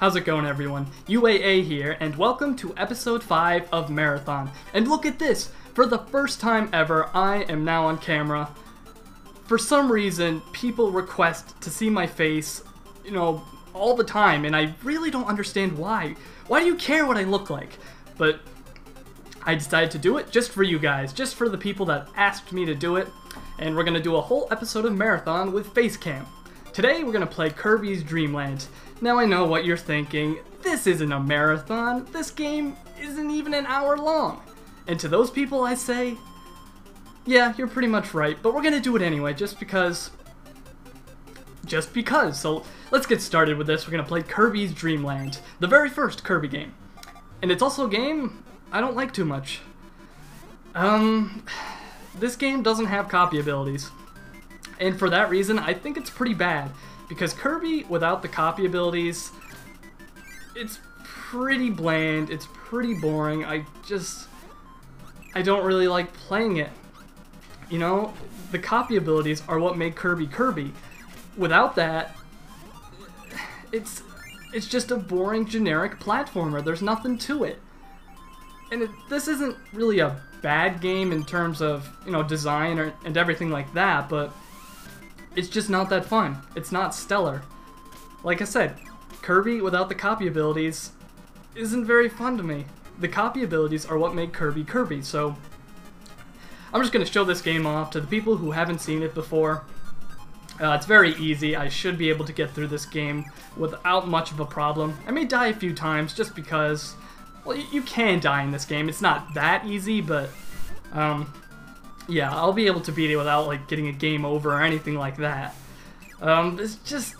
How's it going, everyone? UAA here, and welcome to episode 5 of Marathon. And look at this! For the first time ever, I am now on camera. For some reason, people request to see my face, all the time, and I really don't understand why. Why do you care what I look like? But I decided to do it just for you guys, just for the people that asked me to do it, and we're gonna do a whole episode of Marathon with Facecam. Today, we're gonna play Kirby's Dream Land. Now I know what you're thinking, this isn't a marathon, this game isn't even an hour long. And to those people I say, yeah, you're pretty much right, but we're gonna do it anyway, just because. So let's get started with this. We're gonna play Kirby's Dream Land, the very first Kirby game. And it's also a game I don't like too much. This game doesn't have copy abilities. And for that reason, I think it's pretty bad. Because Kirby, without the copy abilities, it's pretty bland, it's pretty boring. I don't really like playing it. You know, the copy abilities are what make Kirby Kirby. Without that, it's just a boring, generic platformer. There's nothing to it. And this isn't really a bad game in terms of, design and everything like that, but it's just not that fun. It's not stellar. Like I said, Kirby without the copy abilities isn't very fun to me. The copy abilities are what make Kirby Kirby, so I'm just going to show this game off to the people who haven't seen it before. It's very easy. I should be able to get through this game without much of a problem. I may die a few times just because, well, you can die in this game. It's not that easy, but yeah, I'll be able to beat it without like getting a game over or anything like that. It's just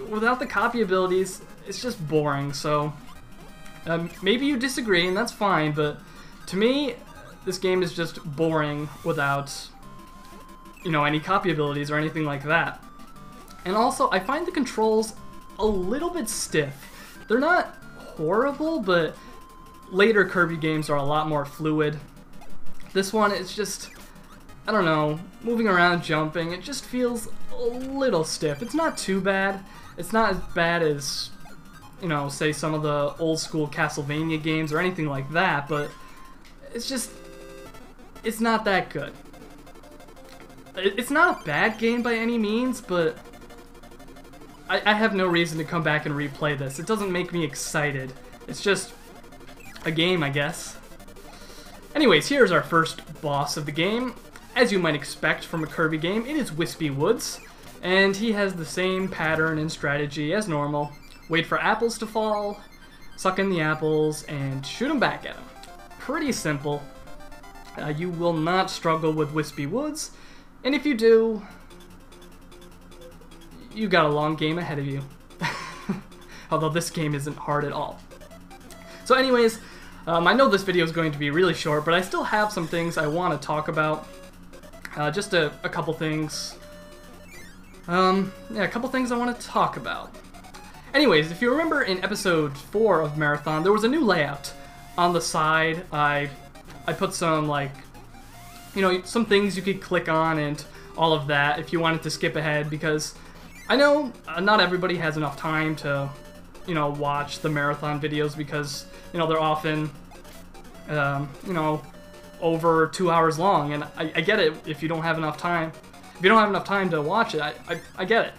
without the copy abilities, it's just boring. So maybe you disagree, and that's fine. But to me, this game is just boring without any copy abilities or anything like that. And also, I find the controls a little bit stiff. They're not horrible, but later Kirby games are a lot more fluid. This one, it's just, I don't know, moving around, jumping, it just feels a little stiff. It's not too bad. It's not as bad as, say some of the old school Castlevania games or anything like that, but it's not that good. It's not a bad game by any means, but I have no reason to come back and replay this. It doesn't make me excited. It's just a game, I guess. Anyways, here's our first boss of the game. As you might expect from a Kirby game, it is Wispy Woods, and he has the same pattern and strategy as normal. Wait for apples to fall, suck in the apples, and shoot them back at him. Pretty simple. You will not struggle with Wispy Woods, and if you do, you got a long game ahead of you. Although this game isn't hard at all. So anyways, I know this video is going to be really short, but I still have some things I want to talk about. Just a couple things. Yeah, a couple things I want to talk about. Anyways, if you remember in episode 4 of Marathon, there was a new layout. On the side, I put some, some things you could click on and all of that if you wanted to skip ahead, because I know not everybody has enough time to, watch the Marathon videos, because they're often, over 2 hours long, and I get it if you don't have enough time. If you don't have enough time to watch it, I get it.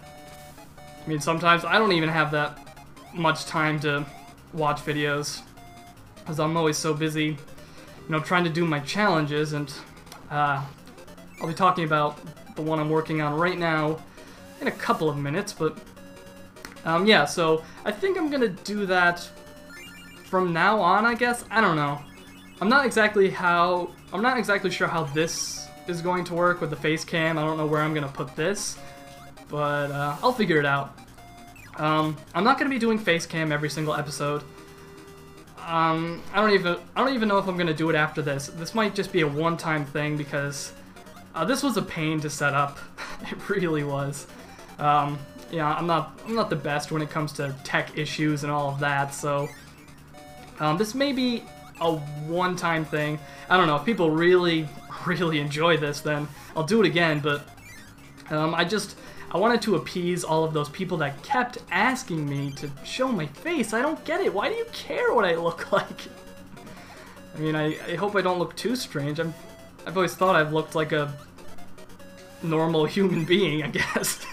I mean, sometimes I don't even have that much time to watch videos, because I'm always so busy, trying to do my challenges, and I'll be talking about the one I'm working on right now in a couple of minutes, but yeah, so I think I'm gonna do that from now on, I guess. I don't know. I'm not exactly sure how this is going to work with the face cam. I don't know where I'm gonna put this, but I'll figure it out. I'm not gonna be doing face cam every single episode. I don't even know if I'm gonna do it after this. This might just be a one-time thing, because this was a pain to set up. It really was. Yeah, I'm not the best when it comes to tech issues and all of that, so this may be a one-time thing. I don't know, if people really enjoy this, then I'll do it again, but I I wanted to appease all of those people that kept asking me to show my face. I don't get it. Why do you care what I look like? I mean, I hope I don't look too strange. I've always thought I've looked like a normal human being, I guess.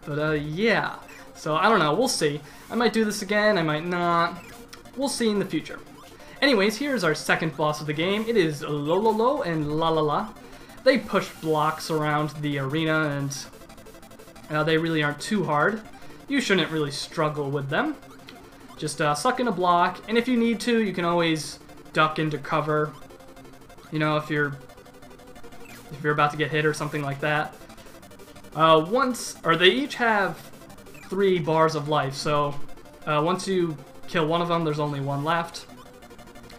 Yeah. So, I don't know. We'll see. I might do this again. I might not. We'll see in the future. Anyways, here's our second boss of the game. It is Lololo and La La La. They push blocks around the arena, and they really aren't too hard. You shouldn't really struggle with them. Just suck in a block, and if you need to, you can always duck into cover. You know, if you're about to get hit or something like that. They each have 3 bars of life, so once you kill one of them, there's only one left.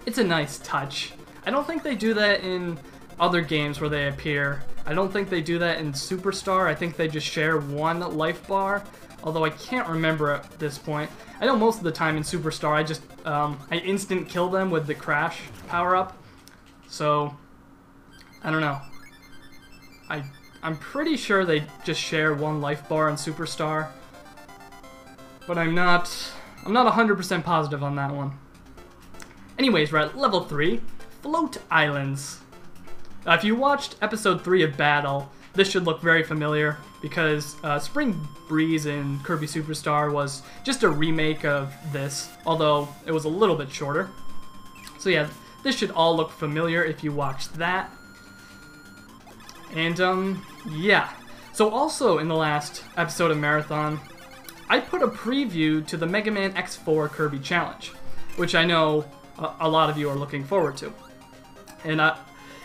It's a nice touch. I don't think they do that in other games where they appear. I don't think they do that in Superstar. I think they just share 1 life bar, although I can't remember at this point. I know most of the time in Superstar I just I instant kill them with the crash power-up, so I don't know. I'm pretty sure they just share 1 life bar in Superstar, but I'm not 100% positive on that one. Anyways, we're at level 3, Float Islands. If you watched episode 3 of Battle, this should look very familiar because Spring Breeze in Kirby Superstar was just a remake of this, although it was a little bit shorter. So yeah, this should all look familiar if you watched that. And yeah. So also in the last episode of Marathon, I put a preview to the Mega Man X4 Kirby Challenge, which I know a lot of you are looking forward to. And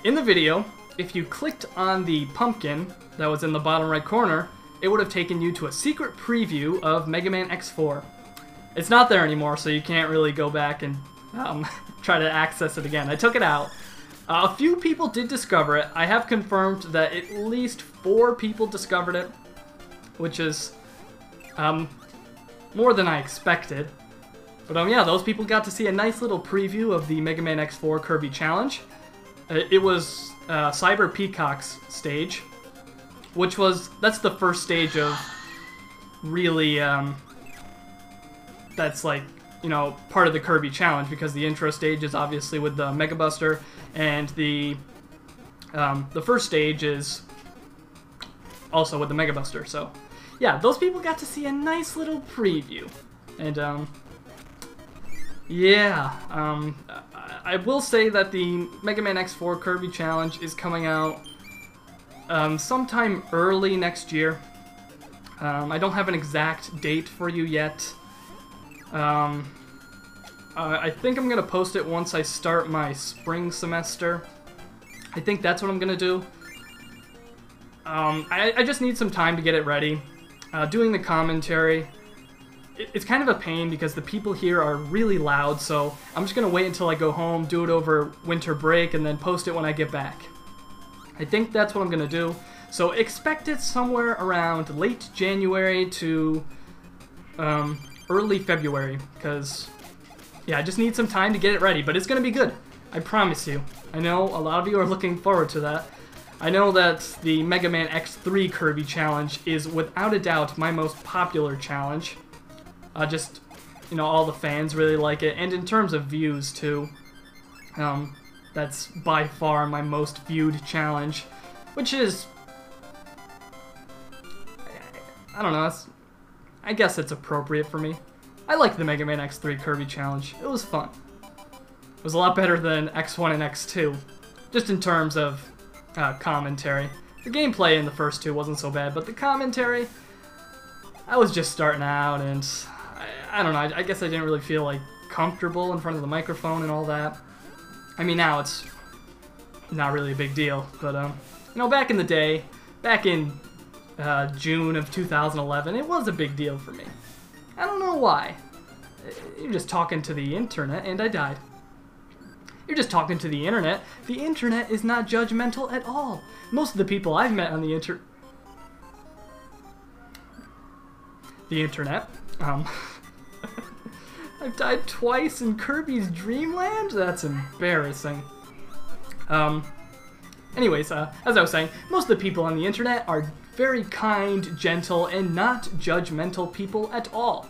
in the video, if you clicked on the pumpkin that was in the bottom right corner, it would have taken you to a secret preview of Mega Man X4. It's not there anymore, so you can't really go back and try to access it again. I took it out. A few people did discover it. I have confirmed that at least 4 people discovered it, which is more than I expected. But yeah, those people got to see a nice little preview of the Mega Man X4 Kirby Challenge. It was Cyber Peacock's stage, that's the first stage of really, that's like, you know, part of the Kirby Challenge, because the intro stage is obviously with the Mega Buster, and the first stage is also with the Mega Buster. So yeah, those people got to see a nice little preview, and yeah, I will say that the Mega Man X4 Kirby Challenge is coming out sometime early next year. I don't have an exact date for you yet. I think I'm going to post it once I start my spring semester. I think that's what I'm going to do. I just need some time to get it ready. Doing the commentary, it's kind of a pain because the people here are really loud, so I'm just going to wait until I go home, do it over winter break, and then post it when I get back. I think that's what I'm going to do. So expect it somewhere around late January to early February, because yeah, I just need some time to get it ready, but it's going to be good. I promise you. I know a lot of you are looking forward to that. I know that the Mega Man X3 Kirby Challenge is without a doubt my most popular challenge. Just, you know, all the fans really like it, and in terms of views too. That's by far my most viewed challenge, which is, I don't know, I guess it's appropriate for me. I like the Mega Man X3 Kirby Challenge. It was fun. It was a lot better than X1 and X2, just in terms of commentary. The gameplay in the first 2 wasn't so bad, but the commentary, I was just starting out, and I don't know, I guess I didn't really feel like comfortable in front of the microphone and all that. I mean, now it's not really a big deal, but you know, back in the day, back in June of 2011, it was a big deal for me. I don't know why. You're just talking to the internet, and I died. You're just talking to the internet. The internet is not judgmental at all. Most of the people I've met on the internet, I've died twice in Kirby's Dream Land? That's embarrassing. Anyways, as I was saying, most of the people on the internet are very kind, gentle, and not judgmental people at all.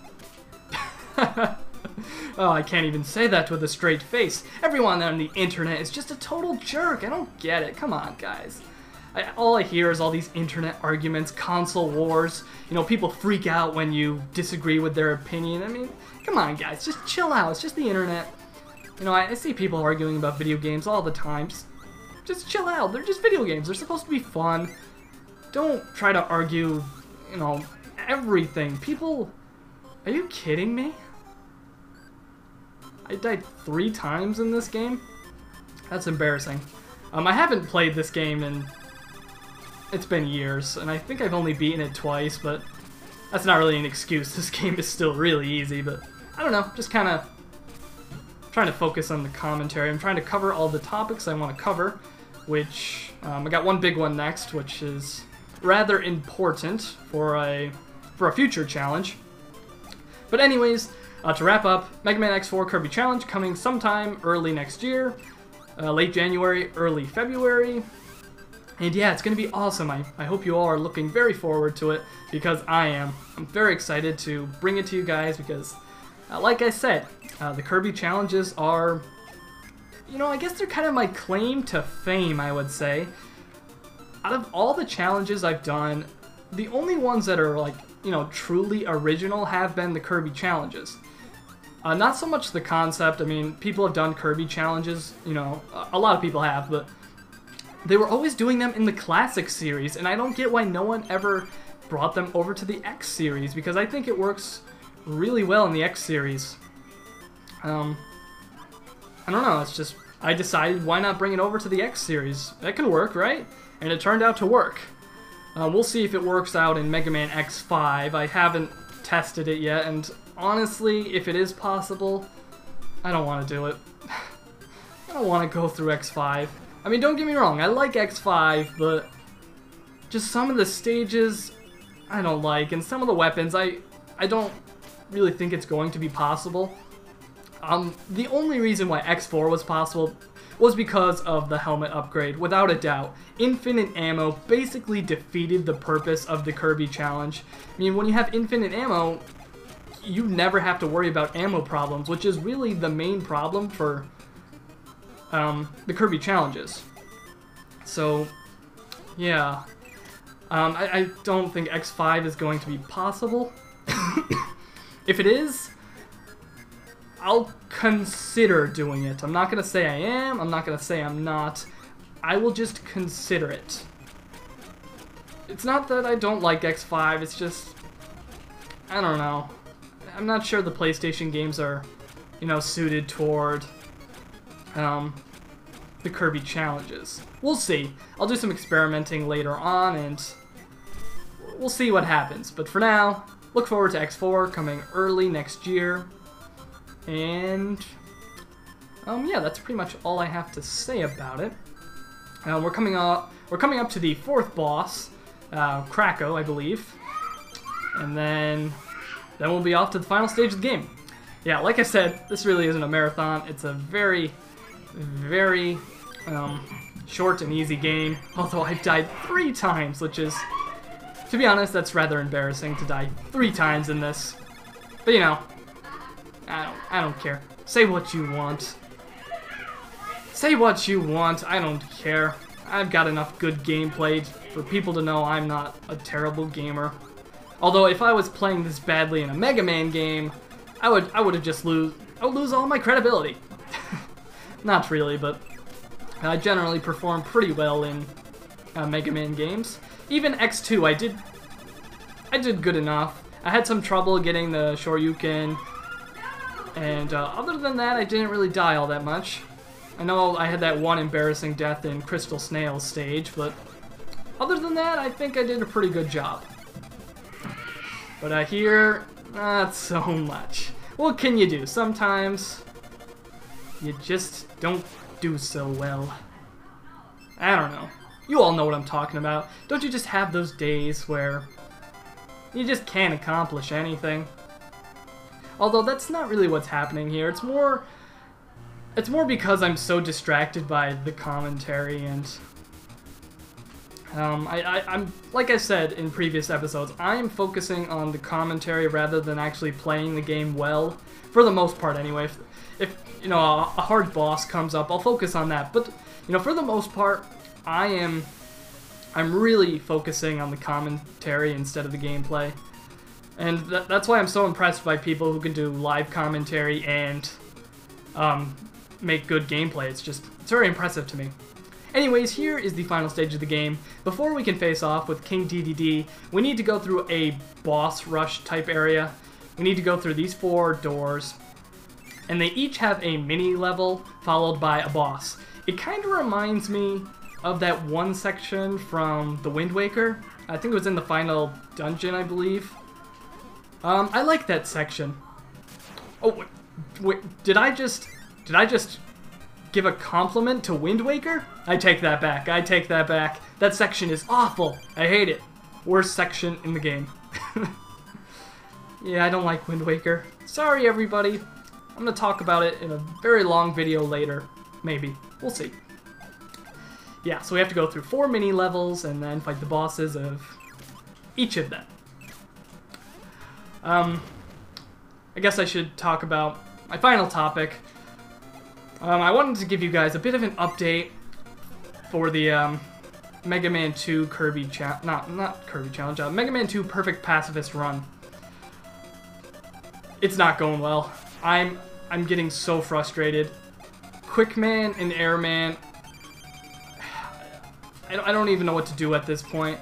Oh, I can't even say that with a straight face. Everyone on the internet is just a total jerk. I don't get it. Come on, guys. All I hear is all these internet arguments, console wars. You know, people freak out when you disagree with their opinion. I mean, come on, guys. Just chill out. It's just the internet. You know, I see people arguing about video games all the time. Just chill out. They're just video games. They're supposed to be fun. Don't try to argue, you know, everything. People... Are you kidding me? I died 3 times in this game? That's embarrassing. I haven't played this game in... It's been years, and I think I've only beaten it twice, but that's not really an excuse. This game is still really easy, but I don't know, just kind of trying to focus on the commentary. I'm trying to cover all the topics I want to cover, which I got one big one next, which is rather important for a future challenge. But anyways, to wrap up, Mega Man X4 Kirby Challenge coming sometime early next year, late January, early February. And yeah, it's going to be awesome. I hope you all are looking very forward to it, because I am. I'm very excited to bring it to you guys because, like I said, the Kirby challenges are, you know, I guess they're kind of my claim to fame, I would say. Out of all the challenges I've done, the only ones that are, like, you know, truly original have been the Kirby challenges. Not so much the concept. I mean, people have done Kirby challenges, you know, a lot of people have, but they were always doing them in the Classic series, and I don't get why no one ever brought them over to the X series, because I think it works really well in the X series. I don't know, it's just, I decided why not bring it over to the X series? That can work, right? And it turned out to work. We'll see if it works out in Mega Man X5. I haven't tested it yet, and honestly, if it is possible, I don't want to do it. I don't want to go through X5. I mean, don't get me wrong, I like X5, but just some of the stages I don't like, and some of the weapons I don't really think it's going to be possible. The only reason why X4 was possible was because of the helmet upgrade, without a doubt. Infinite ammo basically defeated the purpose of the Kirby challenge. I mean, when you have infinite ammo, you never have to worry about ammo problems, which is really the main problem for the Kirby challenges. So, yeah. I don't think X5 is going to be possible. If it is, I'll consider doing it. I'm not going to say I am, I'm not going to say I'm not. I will just consider it. It's not that I don't like X5, it's just, I don't know. I'm not sure the PlayStation games are, you know, suited toward the Kirby challenges. We'll see. I'll do some experimenting later on, and we'll see what happens. But for now, look forward to X4 coming early next year. And yeah, that's pretty much all I have to say about it. We're coming up to the 4th boss, Krakow, I believe, and then we'll be off to the final stage of the game. Yeah, like I said, this really isn't a marathon. It's a very, very short and easy game. Although I've died 3 times, which is, to be honest, that's rather embarrassing to die 3 times in this. But you know, I don't care. Say what you want. Say what you want, I don't care. I've got enough good gameplay for people to know I'm not a terrible gamer. Although if I was playing this badly in a Mega Man game, I would lose all my credibility. Not really, but I generally perform pretty well in Mega Man games. Even X2, I did good enough. I had some trouble getting the Shoryuken, and other than that, I didn't really die all that much. I know I had that one embarrassing death in Crystal Snail's stage, but other than that, I think I did a pretty good job. But here, not so much. What can you do? Sometimes you just don't do so well. I don't know. You all know what I'm talking about. Don't you just have those days where you just can't accomplish anything? Although that's not really what's happening here. It's more because I'm so distracted by the commentary and I'm like I said in previous episodes, I'm focusing on the commentary rather than actually playing the game well, for the most part anyway. If you know, a hard boss comes up, I'll focus on that. But you know, for the most part, I'm really focusing on the commentary instead of the gameplay, and that's why I'm so impressed by people who can do live commentary and make good gameplay. It's very impressive to me. Anyways, here is the final stage of the game. Before we can face off with King DDD, we need to go through a boss rush type area. We need to go through these 4 doors, and they each have a mini level followed by a boss. It kind of reminds me of that one section from the Wind Waker. I think it was in the final dungeon, I believe. I like that section. Oh, wait, did I just give a compliment to Wind Waker? I take that back. I take that back. That section is awful. I hate it. Worst section in the game. Yeah, I don't like Wind Waker. Sorry, everybody. I'm gonna talk about it in a very long video later. Maybe. We'll see. Yeah, so we have to go through 4 mini levels and then fight the bosses of each of them. I guess I should talk about my final topic. I wanted to give you guys a bit of an update for the Mega Man 2 Kirby Challenge, not Kirby Challenge, Mega Man 2 Perfect Pacifist Run. It's not going well. I'm getting so frustrated. Quickman and Airman, I don't even know what to do at this point.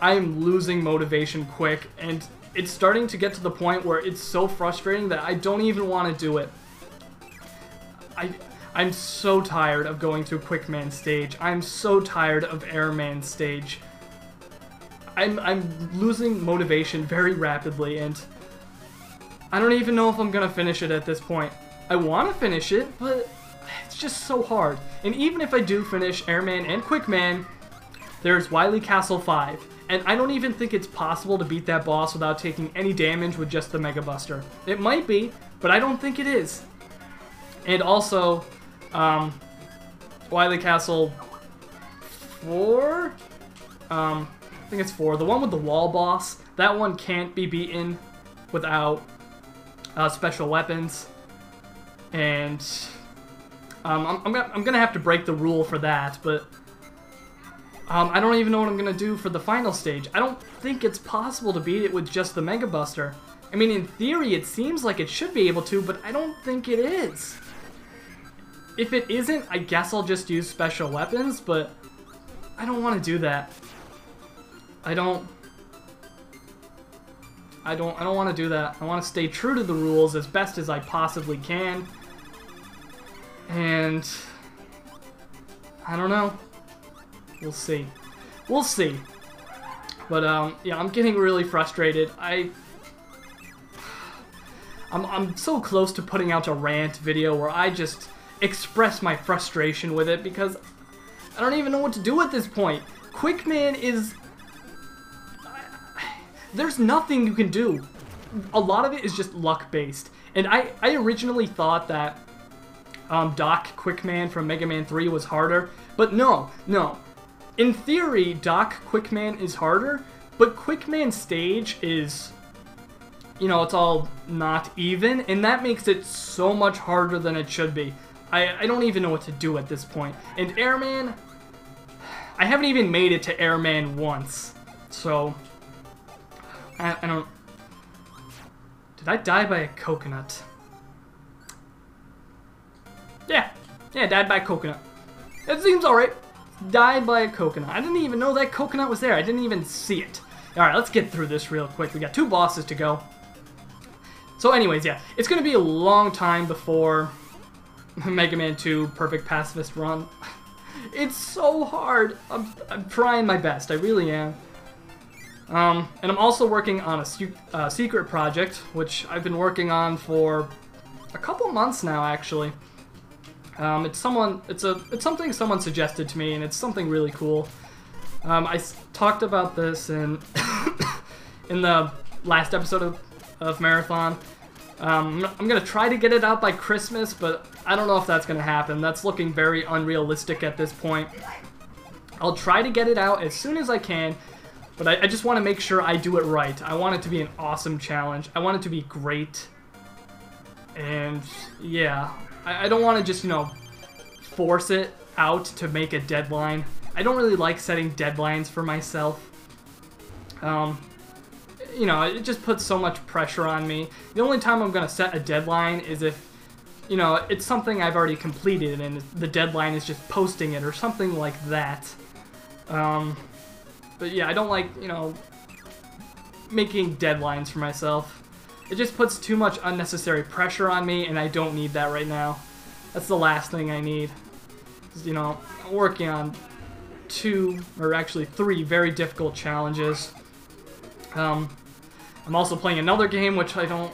I'm losing motivation quick, and it's starting to get to the point where it's so frustrating that I don't even want to do it. I'm so tired of going through Quickman stage. I'm so tired of Airman stage. I'm losing motivation very rapidly, and I don't even know if I'm gonna finish it at this point. I want to finish it, but it's just so hard. And even if I do finish Airman and Quickman, there's Wily Castle 5. And I don't even think it's possible to beat that boss without taking any damage with just the Mega Buster. It might be, but I don't think it is. And also, Wily Castle 4? I think it's 4. The one with the wall boss, that one can't be beaten without special weapons. And I'm gonna have to break the rule for that, but I don't even know what I'm gonna do for the final stage. I don't think it's possible to beat it with just the Mega Buster. I mean, in theory, it seems like it should be able to, but I don't think it is. If it isn't, I guess I'll just use special weapons, but I don't want to do that. I don't want to do that. I want to stay true to the rules as best as I possibly can. And I don't know. We'll see. We'll see. But yeah, I'm getting really frustrated. I'm so close to putting out a rant video where I just express my frustration with it because I don't even know what to do at this point. Quickman is... There's nothing you can do. A lot of it is just luck-based. And I originally thought that Doc Quickman from Mega Man 3 was harder, but no. In theory, Doc Quickman is harder, but Quickman stage is, you know, it's all not even, and that makes it so much harder than it should be. I don't even know what to do at this point. And Airman, I haven't even made it to Airman once, so I don't... Did I die by a coconut? Yeah, died by a coconut. It seems alright. Died by a coconut. I didn't even know that coconut was there. I didn't even see it. Alright, let's get through this real quick. We got 2 bosses to go. So anyways, yeah, it's going to be a long time before Mega Man 2 Perfect Pacifist Run. It's so hard. I'm trying my best. I really am. And I'm also working on a secret project, which I've been working on for a couple months now, actually. It's something someone suggested to me, and it's something really cool. I talked about this in in the last episode of Marathon. I'm gonna try to get it out by Christmas, but I don't know if that's gonna happen. That's looking very unrealistic at this point. I'll try to get it out as soon as I can, but I just want to make sure I do it right. I want it to be an awesome challenge. I want it to be great. And yeah, I don't want to just, you know, force it out to make a deadline. I don't really like setting deadlines for myself. You know, it just puts so much pressure on me. The only time I'm going to set a deadline is if, you know, it's something I've already completed and the deadline is just posting it or something like that. But yeah, I don't like, you know, making deadlines for myself. It just puts too much unnecessary pressure on me, and I don't need that right now. That's the last thing I need. You know, I'm working on 2, or actually 3 very difficult challenges. I'm also playing another game, which I don't...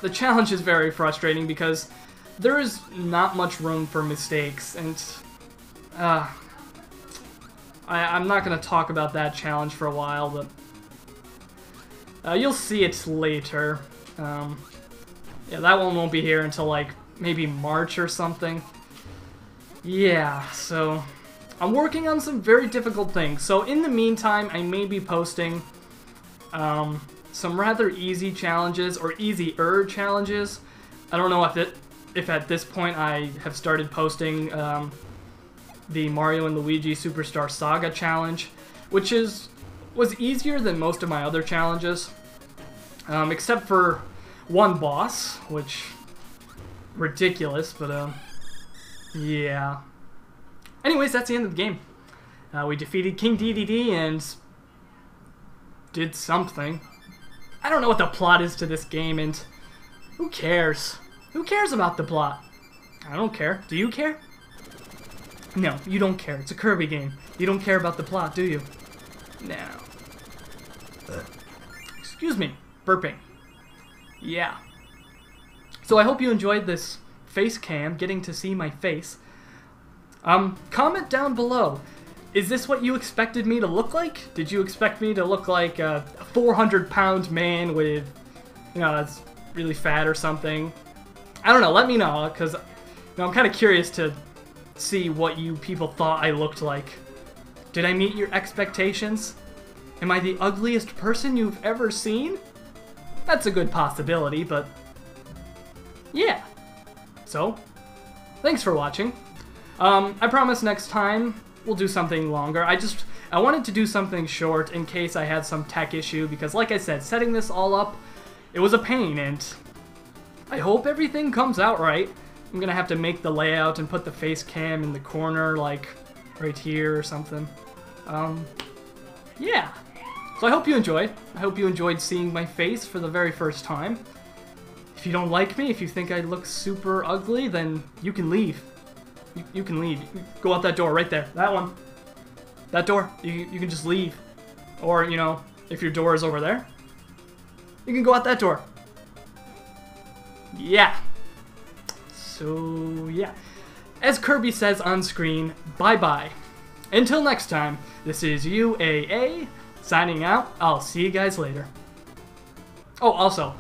The challenge is very frustrating because there is not much room for mistakes, and I'm not going to talk about that challenge for a while, but you'll see it later. Yeah, that one won't be here until, like, maybe March or something. Yeah, so I'm working on some very difficult things. So in the meantime, I may be posting some rather easy challenges, or easier challenges. I don't know if at this point I have started posting the Mario and Luigi Superstar Saga challenge, which was easier than most of my other challenges, except for one boss, which ridiculous, but yeah. Anyways, that's the end of the game. We defeated King DDD and did something. I don't know what the plot is to this game, and who cares? Who cares about the plot? I don't care. Do you care? No, you don't care. It's a Kirby game. You don't care about the plot, do you? No. Excuse me. Burping. Yeah. So I hope you enjoyed this face cam, getting to see my face. Comment down below. Is this what you expected me to look like? Did you expect me to look like a 400-pound man with, you know, that's really fat or something? I don't know. Let me know, because, you know, I'm kind of curious to see what you people thought I looked like. Did I meet your expectations? Am I the ugliest person you've ever seen? That's a good possibility, but yeah. So, thanks for watching. I promise next time we'll do something longer. I wanted to do something short in case I had some tech issue, because like I said, setting this all up, it was a pain, and I hope everything comes out right. I'm gonna have to make the layout and put the face cam in the corner, like right here or something. Yeah. So I hope you enjoyed. I hope you enjoyed seeing my face for the very first time. If you don't like me, if you think I look super ugly, then you can leave. You can leave. Go out that door right there. That one. That door. You can just leave. Or, you know, if your door is over there, you can go out that door. Yeah. So, yeah. As Kirby says on screen, bye-bye. Until next time, this is UAA signing out. I'll see you guys later. Oh, also,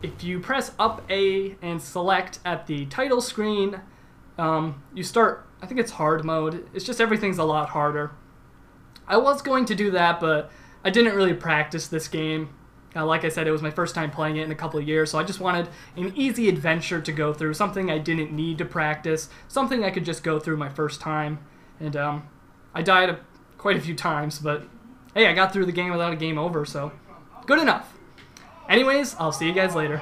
if you press up A and select at the title screen, you start, I think it's hard mode. It's just everything's a lot harder. I was going to do that, but I didn't really practice this game. Like I said, it was my first time playing it in a couple of years, so I just wanted an easy adventure to go through, something I didn't need to practice, something I could just go through my first time. And I died quite a few times, but hey, I got through the game without a game over, so good enough. Anyways, I'll see you guys later.